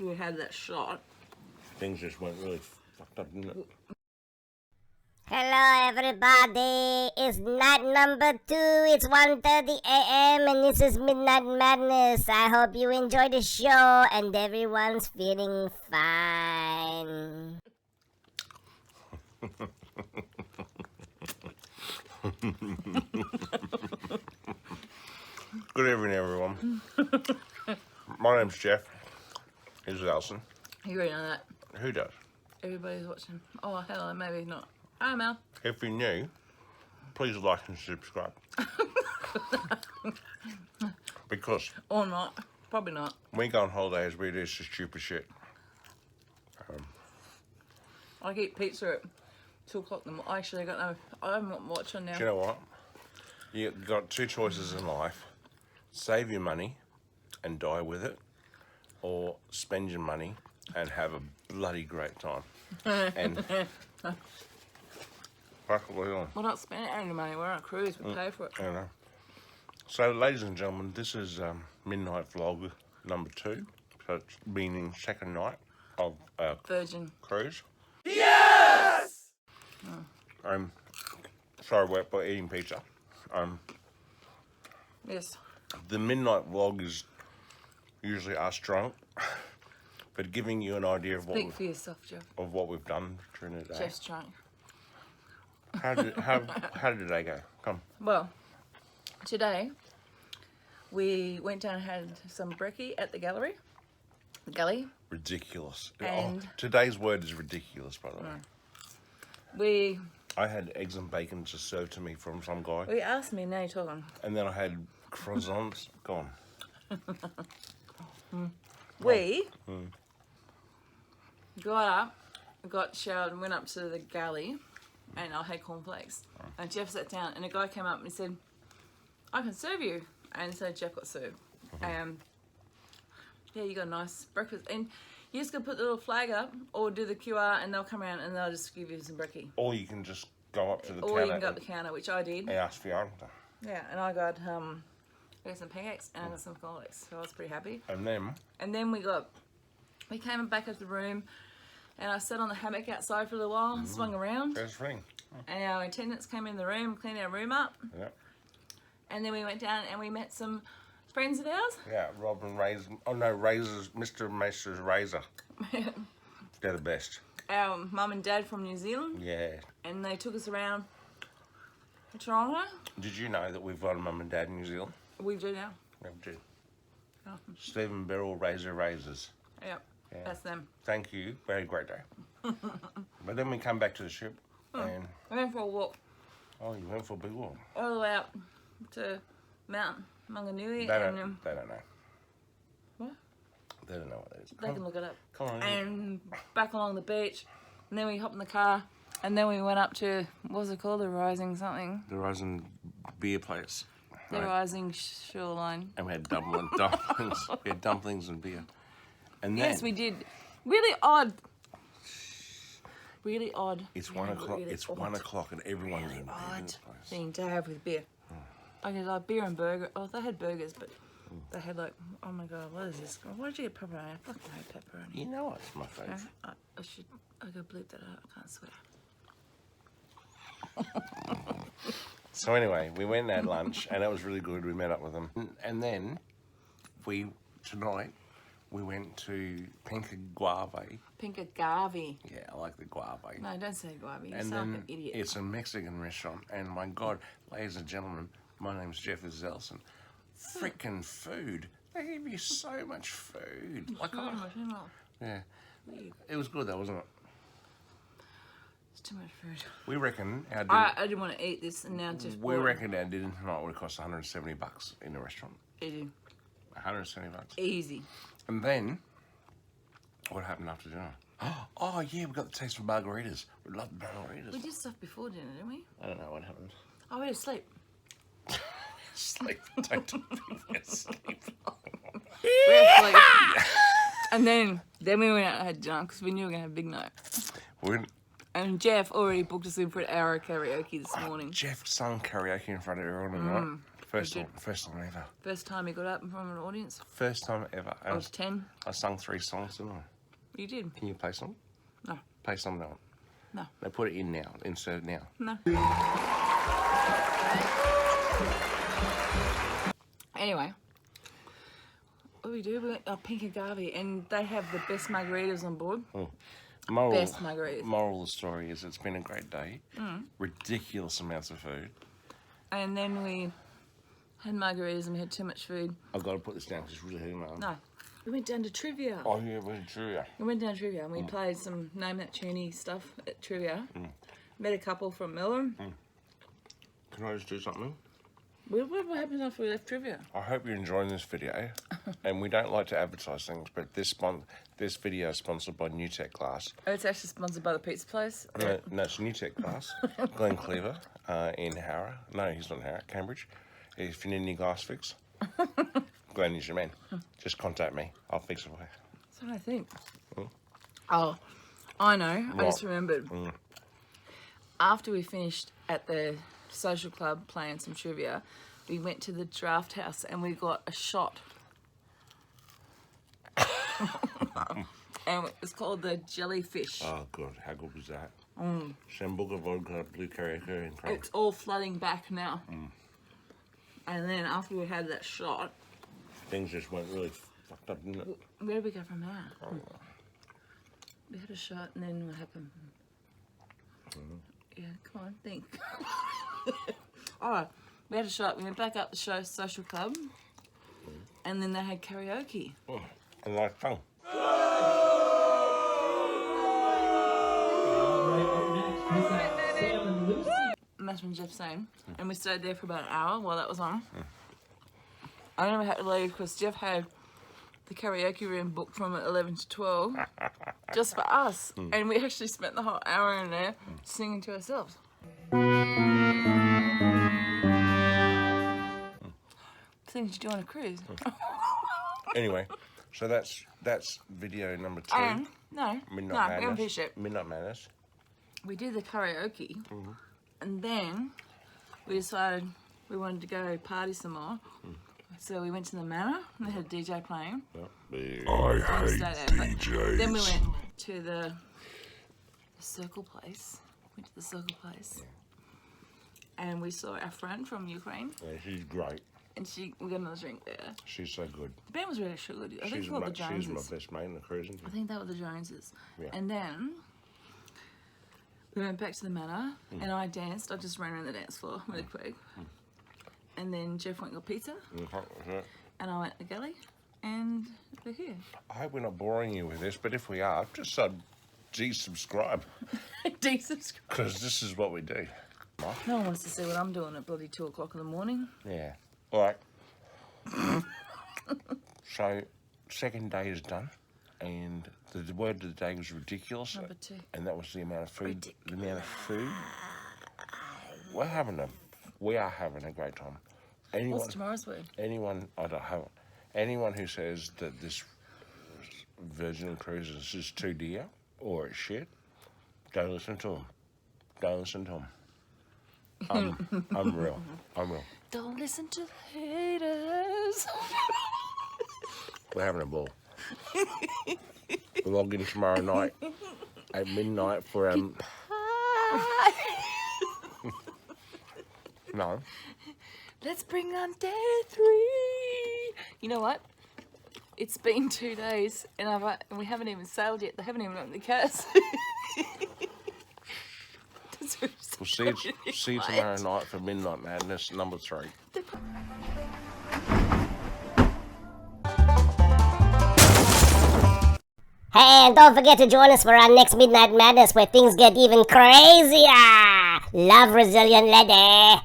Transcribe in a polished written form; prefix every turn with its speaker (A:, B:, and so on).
A: after we had that shot.
B: Things just went really fucked up, didn't it?
C: Hello everybody, it's night number 2, it's 1:30 a.m. and this is Midnight Madness. I hope you enjoy the show and everyone's feeling fine.
B: Good evening, everyone. My name's Jeff. This is Alison.
A: You already know that.
B: Who does?
A: Everybody's watching. Oh, hello, maybe not. Hi, Mel.
B: If you're new, please like and subscribe. Because
A: Or not. Probably not.
B: when we go on holidays, we do some stupid shit.
A: I eat pizza at 2 o'clock in the morning. Actually, I haven't got watch on now.
B: Do you know what? You've got two choices in life. Save your money and die with it, or spend your money and have a bloody great time. And fuck what we're on.
A: We're not spending any money. We're on a cruise. We pay for it.
B: I know. So, ladies and gentlemen, this is Midnight Vlog number 2. So it's meaning second night of our
A: Virgin.
B: cruise.
D: Yes!
B: Sorry, we're eating pizza.
A: Yes.
B: The Midnight Vlog is usually us drunk, but giving you an idea of
A: Speak for yourself, Jeff.
B: we've done during the day.
A: Jeff's drunk.
B: How did they go? Come.
A: Well, today we went down and had some brekkie at the gallery. The galley.
B: Ridiculous.
A: And
B: today's word is ridiculous, by the way. I had eggs and bacon just served to me from some guy.
A: We asked me, now you're talking.
B: And then I had croissants. Gone.
A: We got up, got showered and went up to the galley and I had cornflakes. And Jeff sat down and a guy came up and he said, I can serve you. And so Jeff got served. Yeah, you got a nice breakfast. And you just got to put the little flag up or do the QR and they'll come around and they'll just give you some brekkie.
B: Or you can just go up to the
A: Or
B: counter.
A: you can go up the counter, which I did.
B: And ask for your answer.
A: Yeah, and I got some pancakes and I got some cornflakes. So I was pretty happy.
B: And then
A: we came back to the room and I sat on the hammock outside for a little while, swung around.
B: there's a ring.
A: And our attendants came in the room, cleaned our room up.
B: Yep.
A: And then we went down and we met some friends of ours.
B: Yeah, Rob and Razor. Oh no, Razor's Mr. and Mrs. Razor. They're the best.
A: Our mum and dad from New Zealand.
B: Yeah.
A: And they took us around Toronto.
B: Did you know that we've got a mum and dad in New Zealand?
A: We do now.
B: Yeah, we do.
A: Oh.
B: Stephen Beryl Razor Razors.
A: Yep,
B: Yeah.
A: that's them.
B: Thank you. Very great day. But then we come back to the ship and...
A: We went for a walk
B: Oh, you went for a big walk.
A: all the way up to Mount Maunganui.
B: They don't
A: and,
B: know.
A: What?
B: They don't know what that is.
A: They can look it up.
B: Come on.
A: And back along the beach. And then we hopped in the car. And then we went up to, what was it called? The Rising something.
B: The Rising Beer Place.
A: The Rising Shoreline.
B: And we had dumplings. We had dumplings and beer. And then...
A: Yes, we did. Really odd. Really odd.
B: It's 1 o'clock.
A: Really
B: It's
A: odd.
B: 1 o'clock and everyone's
A: Really
B: in
A: odd
B: this place.
A: thing to have with beer. I could like beer and burger. Oh, they had burgers, but they had like, oh my god, what is this? Why did you get pepperoni? I fucking hate pepperoni.
B: You know it's my favourite.
A: I gotta bleep that out. I can't swear.
B: So anyway, we went and had lunch, and it was really good. We met up with them, and then tonight we went to Pinka Guave.
A: Pinka Garvey.
B: Yeah, I like the guave.
A: No, don't say Garvey. You
B: And
A: sound
B: then
A: like an idiot.
B: it's a Mexican restaurant, and my God, ladies and gentlemen, my name's Jeff Zelson. Freaking food! They give you so much food. Like, yeah, it was good though, wasn't it?
A: It's too much food.
B: We reckon our dinner.
A: I didn't want to eat this, and now just.
B: We reckon our dinner tonight would cost $170 in the restaurant.
A: Easy.
B: $170.
A: Easy.
B: And then, what happened after dinner? Oh yeah, we got the taste of margaritas. We love margaritas.
A: We did stuff before dinner, didn't we?
B: I don't know what happened.
A: Oh, we had sleep.
B: Sleep. Don't tell me sleep.
A: We had sleep. And then we went out and had dinner because we knew we were going to have a big night. And Jeff already booked us in for an hour of karaoke this morning.
B: Jeff sung karaoke in front of everyone tonight. First time ever.
A: First time he got up in front of an audience.
B: First time ever.
A: I was 10.
B: I sung 3 songs, didn't I?
A: You did?
B: Can you play some?
A: No.
B: Play some now.
A: No.
B: No, put it in now. Insert it now.
A: No. Anyway, what do we do? We went Pink Agave, and they have the best margaritas on board. Best margaritas.
B: Moral of the story is it's been a great day. Ridiculous amounts of food.
A: And then we had margaritas and we had too much food.
B: I've got to put this down because it's really heavy, man.
A: No. We went down to trivia.
B: Oh, yeah, we went to trivia.
A: We went down to trivia and we played some Name That Tuny stuff at trivia. Met a couple from Melbourne.
B: Can I just do something?
A: What happens after we left trivia?
B: I hope you're enjoying this video. And we don't like to advertise things, but this video is sponsored by New Tech Glass.
A: Oh, it's actually sponsored by the pizza place.
B: No, it's New Tech Glass. Glenn Cleaver in Harrow. No, he's not in Harrow, Cambridge. If you need any glass fix, Glenn is your man. Just contact me. I'll fix it for you.
A: That's what I think. Oh, I know. I just remembered. After we finished at the social club playing some trivia, we went to the draft house and we got a shot. And it's called the jellyfish.
B: Oh, God. How good was that? Sambuca vodka, blue karaoke, and crap.
A: It's all flooding back now. And then after we had that shot,
B: Things just went really fucked up, didn't it?
A: where did we go from there? We had a shot and then what happened? Yeah, come on, think. Alright, we had a shot, we went back up the show social club, and then they had karaoke.
B: And like fun.
A: And that's when Jeff sang, and we stayed there for about an hour while that was on. I never had to leave because Jeff had the karaoke room booked from 11 to 12 just for us, and we actually spent the whole hour in there singing to ourselves. Things you do on a cruise.
B: Anyway, so that's video number 2.
A: And no, we
B: Midnight
A: haven't finished
B: Madness.
A: it.
B: Midnight Madness.
A: We did the karaoke, and then we decided we wanted to go party some more. So we went to the Manor, and they had a DJ playing.
D: I hate DJs.
A: Then we went to the Circle Place. Went to the Circle Place, and we saw our friend from Ukraine,
B: Yeah, she's great.
A: and we got another drink there.
B: She's so good.
A: The band was really good. I think
B: She's
A: they were the
B: she's
A: Joneses.
B: my best mate in the cruising.
A: I think they were the Joneses.
B: Yeah.
A: And then we went back to the Manor, and I danced. I just ran around the dance floor really quick. And then Jeff went and got pizza, and I went to Galley, and we're here.
B: I hope we're not boring you with this, but if we are, just desubscribe,
A: Desubscribe.
B: because this is what we do.
A: No one wants to see what I'm doing at bloody 2 o'clock in the morning.
B: Yeah. All right. So, second day is done, and the word of the day was ridiculous.
A: Number 2.
B: And that was the amount of food. The amount of food. We are having a great time.
A: What's tomorrow's word?
B: Anyone who says that this Virgin Cruise is just too dear or it's shit, don't listen to them. Don't listen to them. I'm real.
A: Don't listen to the haters.
B: We're having a ball. We'll log in tomorrow night at midnight for No.
A: Let's bring on day 3. You know what? It's been 2 days, and we haven't even sailed yet. They haven't even opened the cars.
B: We'll see you tomorrow night for Midnight Madness number 3.
C: Hey, and don't forget to join us for our next Midnight Madness where things get even crazier. Love, resilient lady.